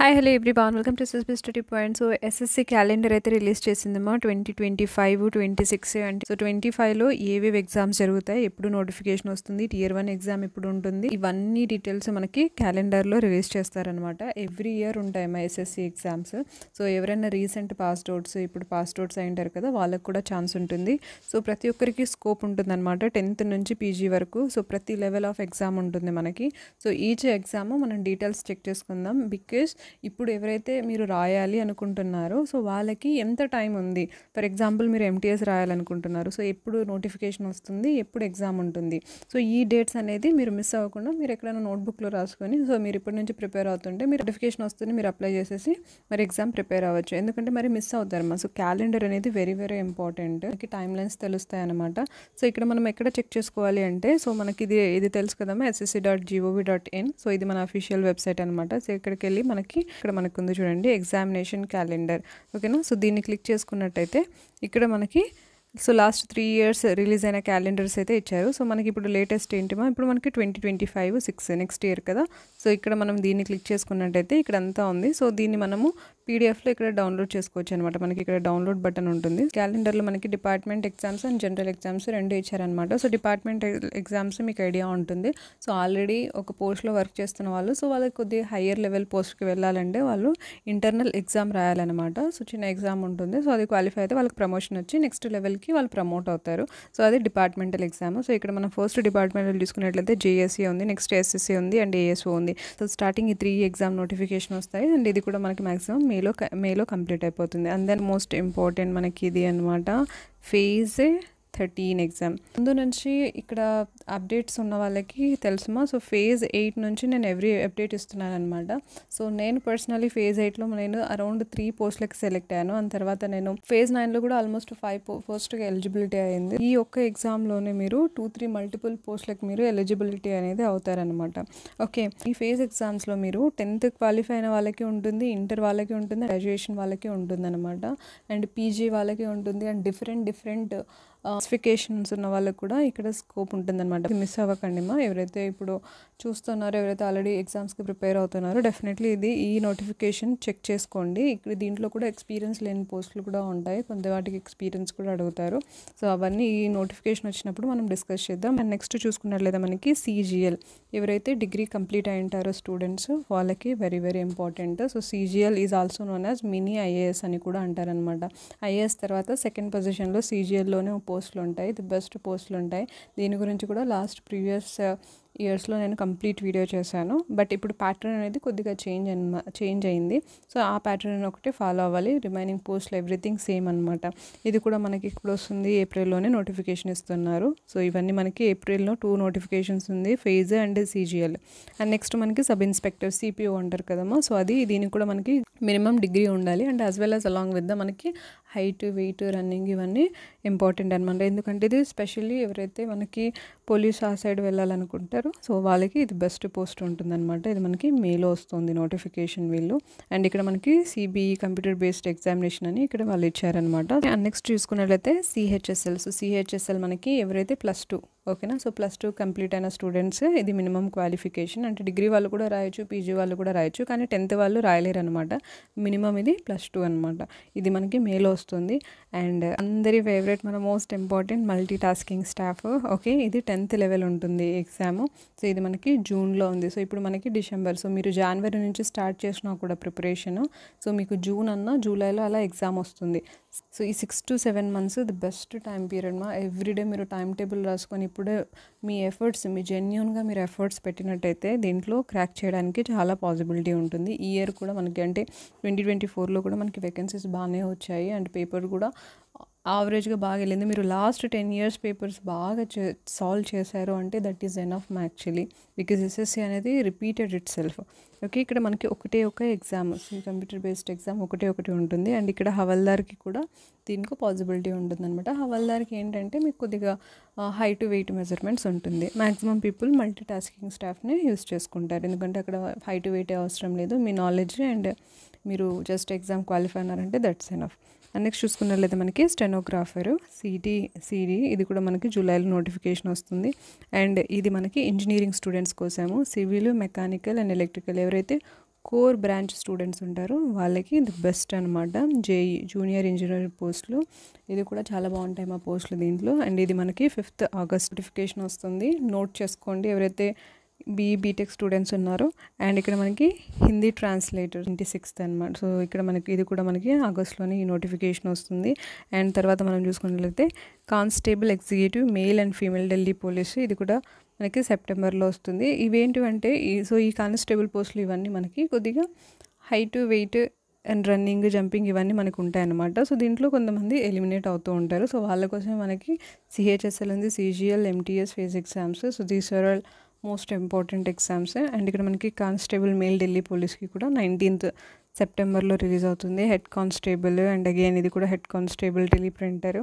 Hi hello everyone welcome to SSB study point. So SSC calendar అయితే release చేసిందమ్మా 2025 26 అంటే so 25లో ఏవేవి exams జరుగుతాయి, ఎప్పుడు నోటిఫికేషన్ వస్తుంది, Tier 1 ఎగ్జామ్ ఎప్పుడు ఉంటుంది, ఇవన్నీ డీటెయిల్స్ మనకి క్యాలెండర్లో రిలీజ్ చేస్తారనమాట. ఎవ్రీ ఇయర్ ఉంటాయమ్మా ఎస్ఎస్సి ఎగ్జామ్స్. సో ఎవరైనా రీసెంట్ పాస్డ్ అవుట్స్ ఇప్పుడు పాస్డ్ అవుట్స్ అయింటారు కదా, వాళ్ళకు కూడా ఛాన్స్ ఉంటుంది. సో ప్రతి ఒక్కరికి స్కోప్ ఉంటుందన్నమాట 10th నుంచి పీజీ వరకు. సో ప్రతి లెవెల్ ఆఫ్ ఎగ్జామ్ ఉంటుంది మనకి. సో ఈచ్ ఎగ్జామ్ మనం డీటెయిల్స్ చెక్ చేసుకుందాం. బికాస్ ఇప్పుడు ఎవరైతే మీరు రాయాలి అనుకుంటున్నారో సో వాళ్ళకి ఎంత టైం ఉంది. ఫర్ ఎగ్జాంపుల్ మీరు ఎంటీఎస్ రాయాలనుకుంటున్నారు, సో ఎప్పుడు నోటిఫికేషన్ వస్తుంది, ఎప్పుడు ఎగ్జామ్ ఉంటుంది. సో ఈ డేట్స్ అనేది మీరు మిస్ అవ్వకుండా మీరు ఎక్కడైనా నోట్బుక్లో రాసుకొని సో మీరు ఇప్పటి నుంచి ప్రిపేర్ అవుతుంటే మీరు నోటిఫికేషన్ వస్తుంది, మీరు అప్లై చేసేసి మరి ఎగ్జామ్ ప్రిపేర్ అవ్వచ్చు. ఎందుకంటే మరి మిస్ అవుతారమ్మా. సో క్యాలెండర్ అనేది వెరీ వెరీ ఇంపార్టెంట్. మనకి టైమ్ లైన్స్ తెలుస్తాయి అనమాట. సో ఇక్కడ మనం ఎక్కడ చెక్ చేసుకోవాలి అంటే సో మనకి ఇది తెలుసు కదమ్మా, ssc.gov.in. సో ఇది మన అఫీషియల్ వెబ్సైట్ అనమాట. సో ఇక్కడికి వెళ్ళి ఇక్కడ మనకు ఉంది చూడండి ఎగ్జామినేషన్ క్యాలెండర్. ఓకేనా. సో దీన్ని క్లిక్ చేసుకున్నట్టయితే ఇక్కడ మనకి సో లాస్ట్ 3 years రిలీజ్ అయిన క్యాలెండర్స్ అయితే ఇచ్చారు. సో మనకి ఇప్పుడు లేటెస్ట్ ఏంటిమా, ఇప్పుడు మనకి 2025 6 నెక్స్ట్ ఇయర్ కదా. సో ఇక్కడ మనం దీన్ని క్లిక్ చేసుకున్నట్టయితే ఇక్కడ అంతా ఉంది. సో దీన్ని మనము పీడిఎఫ్లో ఇక్కడ డౌన్లోడ్ చేసుకోవచ్చు అనమాట. మనకి ఇక్కడ డౌన్లోడ్ బటన్ ఉంటుంది. క్యాలెండర్లో మనకి department exams and general exams రెండు ఇచ్చారనమాట. సో డిపార్ట్మెంట్ ఎగ్జామ్స్ మీకు ఐడియా ఉంటుంది. సో ఆల్రెడీ ఒక పోస్ట్లో వర్క్ చేస్తున్న వాళ్ళు సో వాళ్ళకి కొద్దిగా హయ్యర్ లెవెల్ పోస్ట్కి వెళ్ళాలంటే వాళ్ళు ఇంటర్నల్ ఎగ్జామ్ రాయాలన్నమాట. సో చిన్న ఎగ్జామ్ ఉంటుంది. సో అది క్వాలిఫై అయితే వాళ్ళకి ప్రమోషన్ వచ్చి నెక్స్ట్ లెవెల్కి వాళ్ళు ప్రమోట్ అవుతారు. సో అది డిపార్ట్మెంటల్ ఎగ్జామ్. సో ఇక్కడ మనం ఫస్ట్ డిపార్ట్మెంటల్ తీసుకున్నట్లయితే జేఎస్సీ ఉంది, నెక్స్ట్ ఎస్ఎస్సీ ఉంది అండ్ ఏఎస్ఓ ఉంది. సో స్టార్టింగ్ ఈ 3 ఎగ్జామ్ నోటిఫికేషన్ వస్తాయి అండ్ ఇది కూడా మనకి మ్యాక్సిమం మేలో కంప్లీట్ అయిపోతుంది. అండ్ దెన్ మోస్ట్ ఇంపార్టెంట్ మనకి ఇది అనమాట ఫేజ్ 13 ఎగ్జామ్. ముందు నుంచి ఇక్కడ అప్డేట్స్ ఉన్న వాళ్ళకి తెలుసుమా. సో ఫేజ్ 8 నుంచి నేను ఎవ్రీ అప్డేట్ ఇస్తున్నాను అనమాట. సో నేను పర్సనలీ ఫేజ్ 8లో నేను అరౌండ్ 3 పోస్టులకి సెలెక్ట్ అయ్యాను. అండ్ తర్వాత నేను ఫేజ్ 9లో కూడా ఆల్మోస్ట్ 5 పోస్ట్కి ఎలిజిబిలిటీ అయింది. ఈ ఒక్క ఎగ్జామ్లోనే మీరు 2-3 మల్టిపుల్ పోస్టులకు మీరు ఎలిజిబిలిటీ అనేది అవుతారనమాట. ఓకే. ఈ ఫేజ్ ఎగ్జామ్స్లో మీరు 10th క్వాలిఫై అయిన వాళ్ళకి ఉంటుంది, ఇంటర్ వాళ్ళకి ఉంటుంది, గ్రాడ్యుయేషన్ వాళ్ళకి ఉంటుంది అనమాట. అండ్ పీజీ వాళ్ళకి ఉంటుంది అండ్ డిఫరెంట్ స్పెసిఫికేషన్స్ ఉన్న వాళ్ళకి కూడా ఇక్కడ స్కోప్ ఉంటుందన్నమాట. మిస్ అవ్వకండి మా. ఎవరైతే ఇప్పుడు చూస్తున్నారో, ఎవరైతే ఆల్రెడీ ఎగ్జామ్స్కి ప్రిపేర్ అవుతున్నారో డెఫినెట్లీ ఈ నోటిఫికేషన్ చెక్ చేసుకోండి. ఇక్కడ దీంట్లో కూడా ఎక్స్పీరియన్స్ లేని పోస్టులు కూడా ఉంటాయి, కొంత వాటికి ఎక్స్పీరియన్స్ కూడా అడుగుతారు. సో అవన్నీ ఈ నోటిఫికేషన్ వచ్చినప్పుడు మనం డిస్కస్ చేద్దాం. అండ్ నెక్స్ట్ చూసుకున్నట్లయితే మనకి CGL ఎవరైతే డిగ్రీ కంప్లీట్ అయి ఉంటారో స్టూడెంట్స్ వాళ్ళకి very very important. So CGL is also known as mini IAS అని కూడా అంటారనమాట. IAS తర్వాత సెకండ్ పొజిషన్లో CGLలోనే పోస్టులు ఉంటాయి, ది బెస్ట్ పోస్టులు ఉంటాయి. దీని గురించి కూడా ప్రీవియస్ ఇయర్స్లో నేను కంప్లీట్ వీడియో చేశాను. బట్ ఇప్పుడు ప్యాటర్న్ అనేది కొద్దిగా చేంజ్ అయింది. సో ఆ ప్యాటర్న్ ఒకటి ఫాలో అవ్వాలి. రిమైనింగ్ పోస్టులు ఎవ్రీథింగ్ సేమ్ అనమాట. ఇది కూడా మనకి ఇప్పుడు వస్తుంది, ఏప్రిల్లోనే నోటిఫికేషన్ ఇస్తున్నారు. సో ఇవన్నీ మనకి ఏప్రిల్లో 2 నోటిఫికేషన్స్ ఉంది, phase and CGL. And next మనకి సబ్ ఇన్స్పెక్టర్ CPO అంటారు కదమ్మా. సో దీనికి కూడా మనకి మినిమం డిగ్రీ ఉండాలి and as well as along with మనకి హైట్, వెయిట్, రన్నింగ్ ఇవన్నీ ఇంపార్టెంట్ అనమాట. ఎందుకంటే ఇది స్పెషల్లీ ఎవరైతే మనకి పోలీస్ ఆ సైడ్ వెళ్ళాలనుకుంటారో సో వాళ్ళకి ఇది బెస్ట్ పోస్ట్ ఉంటుందన్నమాట. ఇది మనకి మేలో వస్తుంది నోటిఫికేషన్ వీళ్ళు. అండ్ ఇక్కడ మనకి CBE కంప్యూటర్ బేస్డ్ ఎగ్జామినేషన్ అని ఇక్కడ వాళ్ళు ఇచ్చారనమాట. అండ్ నెక్స్ట్ చూసుకున్నట్లయితే CHSL. సో CHSL మనకి ఎవరైతే +2 ఓకేనా. సో +2 కంప్లీట్ అయిన స్టూడెంట్స్ ఇది మినిమం క్వాలిఫికేషన్. అంటే డిగ్రీ వాళ్ళు కూడా రాయొచ్చు, పీజీ వాళ్ళు కూడా రాయొచ్చు, కానీ 10th వాళ్ళు రాయలేరు అనమాట. మినిమం ఇది +2 అనమాట. ఇది మనకి మేలో వస్తుంది. అండ్ అందరి ఫేవరెట్ మన most important multi tasking staff. Okay, ఇది 10th లెవెల్ ఉంటుంది ఎగ్జామ్. సో ఇది మనకి జూన్లో ఉంది. సో ఇప్పుడు మనకి డిసెంబర్. సో మీరు జనవరి నుంచి స్టార్ట్ చేసినా కూడా ప్రిపరేషన్, సో మీకు జూన్ అన్న జూలైలో అలా ఎగ్జామ్ వస్తుంది. సో ఈ 6 to 7 months the best time period మా. ఎవ్రీడే మీరు టైం టేబుల్ రాసుకొని ఇప్పుడే మీ ఎఫర్ట్స్, మీ జెన్యూన్గా మీరు ఎఫర్ట్స్ పెట్టినట్టయితే దీంట్లో క్రాక్ చేయడానికి చాలా పాసిబిలిటీ ఉంటుంది. ఈ ఇయర్ కూడా మనకి అంటే 2024లో కూడా మనకి వేకెన్సీస్ బాగానే వచ్చాయి అండ్ పేపర్ కూడా యావరేజ్గా బాగా వెళ్ళింది. మీరు లాస్ట్ 10 years పేపర్స్ బాగా సాల్వ్ చేశారు అంటే that is enough actually, because SSC అనేది రిపీటెడ్ ఇట్ సెల్ఫ్. ఓకే, ఇక్కడ మనకి ఒక ఎగ్జామ్ కంప్యూటర్ బేస్డ్ ఎగ్జామ్ ఒకటి ఉంటుంది. అండ్ ఇక్కడ హవల్దార్కి కూడా దీనికి పాసిబిలిటీ ఉంటుంది అనమాట. హవల్దార్కి ఏంటంటే మీకు కొద్దిగా హైట్, వెయిట్ మెజర్మెంట్స్ ఉంటుంది. మ్యాక్సిమం పీపుల్ మల్టీ టాస్కింగ్ స్టాఫ్ని యూస్ చేసుకుంటారు, ఎందుకంటే అక్కడ హైట్, వెయిట్ అవసరం లేదు. మీ నాలెడ్జ్ అండ్ మీరు జస్ట్ ఎగ్జామ్ క్వాలిఫై అన్నారంటే దట్స్ ఎనఫ్. అండ్ నెక్స్ట్ చూసుకున్నట్లయితే మనకి స్టెనోగ్రాఫర్ CD ఇది కూడా మనకి జూలైలో నోటిఫికేషన్ వస్తుంది. అండ్ ఇది మనకి ఇంజనీరింగ్ స్టూడెంట్స్ కోసము సివిల్, మెకానికల్ అండ్ ఎలక్ట్రికల్ ఎవరైతే కోర్ బ్రాంచ్ స్టూడెంట్స్ ఉంటారు వాళ్ళకి ఇది బెస్ట్ అనమాట. జేఈ జూనియర్ ఇంజనీర్ పోస్టులు ఇది కూడా చాలా బాగుంటాయి మా పోస్టులు దీంట్లో. అండ్ ఇది మనకి 5th ఆగస్ట్ నోటిఫికేషన్ వస్తుంది, నోట్ చేసుకోండి ఎవరైతే బీటెక్ స్టూడెంట్స్ ఉన్నారు. అండ్ ఇక్కడ మనకి హిందీ ట్రాన్స్లేటర్ 26th అనమాట. సో ఇక్కడ మనకి ఇది కూడా మనకి ఆగస్ట్లోనే ఈ నోటిఫికేషన్ వస్తుంది. అండ్ తర్వాత మనం చూసుకున్నట్లయితే constable executive male and female Delhi police ఇది కూడా మనకి సెప్టెంబర్లో వస్తుంది. ఇవేంటివంటే ఈ కానిస్టేబుల్ పోస్టులు ఇవన్నీ మనకి కొద్దిగా height wait and running jumping ఇవన్నీ మనకు ఉంటాయన్నమాట. సో దీంట్లో కొంతమంది ఎలిమినేట్ అవుతూ ఉంటారు. సో వాళ్ళ కోసమే మనకి సిహెచ్ఎస్ఎల్ ఉంది, CGL, MTS phase exams. So these are all most important exams. And ఇక్కడ మనకి కానిస్టేబుల్ మేల్ ఢిల్లీ పోలీస్కి కూడా 19th సెప్టెంబర్లో రిలీజ్ అవుతుంది. హెడ్ కానిస్టేబుల్ అండ్ అగైన్ ఇది కూడా head constable teleprinter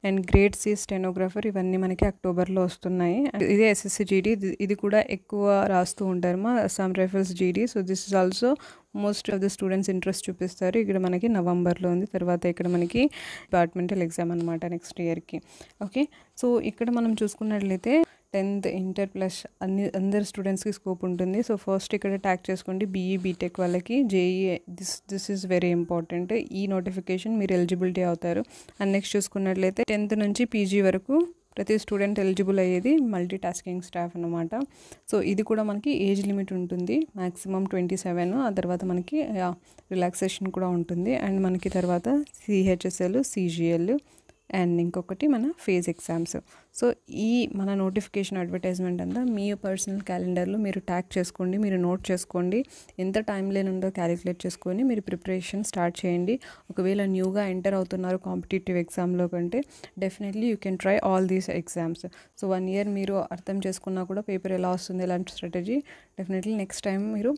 and grade C stenographer ఇవన్నీ మనకి అక్టోబర్లో వస్తున్నాయి. ఇదే ఎస్ఎస్సి జీడీ ఇది కూడా ఎక్కువ రాస్తూ ఉంటారు మా అస్సాం రైఫల్స్ జీడీ. So this is also most of the students interest చూపిస్తారు. ఇక్కడ మనకి నవంబర్లో ఉంది. తర్వాత ఇక్కడ మనకి డిపార్ట్మెంటల్ ఎగ్జామ్ అనమాట నెక్స్ట్ ఇయర్కి. ఓకే, సో ఇక్కడ మనం చూసుకున్నట్లయితే 10th ఇంటర్ ప్లస్ అందరు స్టూడెంట్స్కి స్కోప్ ఉంటుంది. సో ఫస్ట్ ఇక్కడ ట్యాగ్ చేసుకోండి బీఈ బీటెక్ వాళ్ళకి JEE this is very important. ఈ నోటిఫికేషన్ మీరు ఎలిజిబిలిటీ అవుతారు. అండ్ నెక్స్ట్ చూసుకున్నట్లయితే 10th నుంచి పీజీ వరకు ప్రతి స్టూడెంట్ ఎలిజిబుల్ అయ్యేది మల్టీ టాస్కింగ్ స్టాఫ్ అనమాట. సో ఇది కూడా మనకి ఏజ్ లిమిట్ ఉంటుంది మ్యాక్సిమం 27. ఆ తర్వాత మనకి రిలాక్సేషన్ కూడా ఉంటుంది. అండ్ మనకి తర్వాత సిహెచ్ఎస్ఎల్, సిజిఎల్ అండ్ ఇంకొకటి మన ఫేజ్ ఎగ్జామ్స్. సో ఈ మన నోటిఫికేషన్ అడ్వర్టైజ్మెంట్ అంతా మీ పర్సనల్ క్యాలెండర్లో మీరు ట్యాగ్ చేసుకోండి, మీరు నోట్ చేసుకోండి. ఎంత టైం లేనుందో క్యాలిక్యులేట్ చేసుకొని మీరు ప్రిపరేషన్ స్టార్ట్ చేయండి. ఒకవేళ న్యూగా ఎంటర్ అవుతున్నారు కాంపిటేటివ్ ఎగ్జామ్లో కంటే definitely you can try all these exams. So 1 year మీరు అర్థం చేసుకున్నా కూడా పేపర్ ఎలా వస్తుంది ఎలాంటి స్ట్రాటజీ డెఫినెట్లీ నెక్స్ట్ టైం మీరు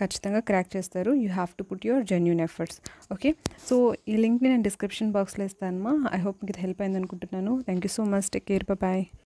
ఖచ్చితంగా క్రాక్ చేస్తారు. You have to put your genuine efforts. Okay, so ఈ లింక్ని నేను డిస్క్రిప్షన్ బాక్స్లో ఇస్తానమ్మా. ఐ హోప్ మీకు ఇది హెల్ప్ అయింది అనుకుంటున్నాను. Thank you so much. Take care, bye.